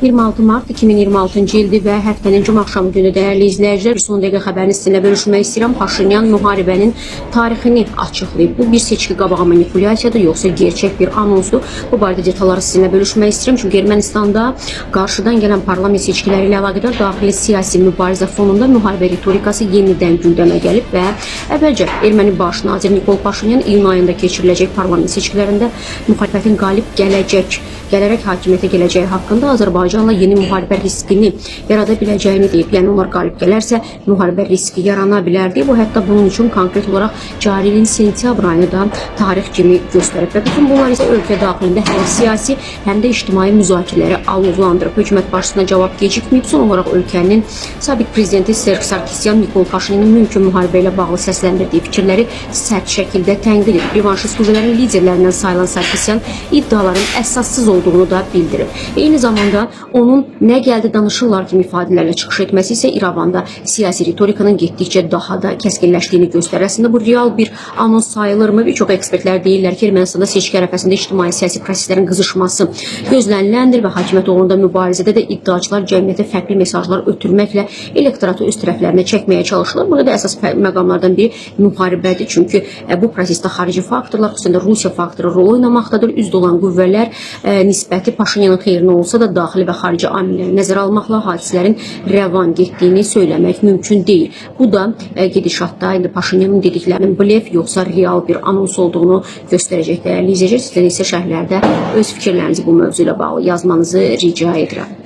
26 mart 2026-cı ildir və həftənin cümə axşamı günü dəyərli izləyicilər, son dəqiqə xəbərini sizinlə bölüşmək istəyirəm. Paşinyan müharibənin tarixini açıqlayıb. Bu bir seçki qabağı manipulyasiyadır, yoxsa gerçək bir anonsdur? Bu barədə detalları sizinlə bölüşmək istəyirəm. Çünki Ermənistanda qarşıdan gələn parlament seçkiləri ilə əlaqədar daxili siyasi mübarizə fonunda müharibə ritorikası yenidən gündəmə gəlib və əvvəlcə Erməni baş nazir Nikol Paşinyan iyun ayında keçiriləcək parlament seçkilərində müxalifətin qalib gələrək hakimiyyətə gələcəyi haqqında Azərbaycanla yeni müharibə riskini yarada biləcəyini deyib. Yəni onlar qalib gələrsə müharibə riski yarana bilər deyə. Bu hətta bunun üçün konkret olaraq cari ilin sentyabr ayını da tarix kimi göstərib. Və bütün bunlar isə ölkə daxilində həm siyasi, həm də ictimai müzakirələri alovlandırıb. Hökumət başçısına cavab gecikməyib. Son olaraq ölkənin sabiq prezidenti Serj Sarkisyan Nikol Paşinyanın mümkün müharibə ilə bağlı səsləndirdiyi fikirləri sərt şəkildə tənqid edib. Revanşist qüvvələrin liderlərindən sayılan Sarkisyan iddiaların əsassız olduğunu da bildirib. Eyni zamanda onun nə gəldi danışırlar kimi ifadələrlə çıxış etməsi isə İrəvanda siyasi ritorikanın getdikcə daha da kəskinləşdiyini göstərir. Əslində bu real bir anons sayılırmı? Bir çox ekspertlər deyirlər ki, Ermənistanda seçki ərəfəsində ictimai siyasi proseslərin qızışması gözləniləndir və hakimiyyət uğrunda mübarizədə də iddiaçılar cəmiyyətə fərqli mesajlar ötürməklə elektoratı öz tərəflərinə çəkməyə çalışırlar. Burada da əsas məqamlardan biri müharibədir. Çünki bu prosesdə xarici faktorlar, xüsusən də Rusiya faktoru rol oynamaqdadır. Üzdə olan qüvvələr nisbəti Paşinyanın xeyrinə olsa da daxili və xarici amilləri nəzərə almaqla hadisələrin rəvan getdiyini söyləmək mümkün deyil. Bu da gedişatda indi Paşinyanın dediklərinin blef yoxsa real bir anons olduğunu göstərəcək dəyərli izləyicilər. Sizdən isə şərhlərdə öz fikirlərinizi bu mövzu ilə bağlı yazmanızı rica edirəm.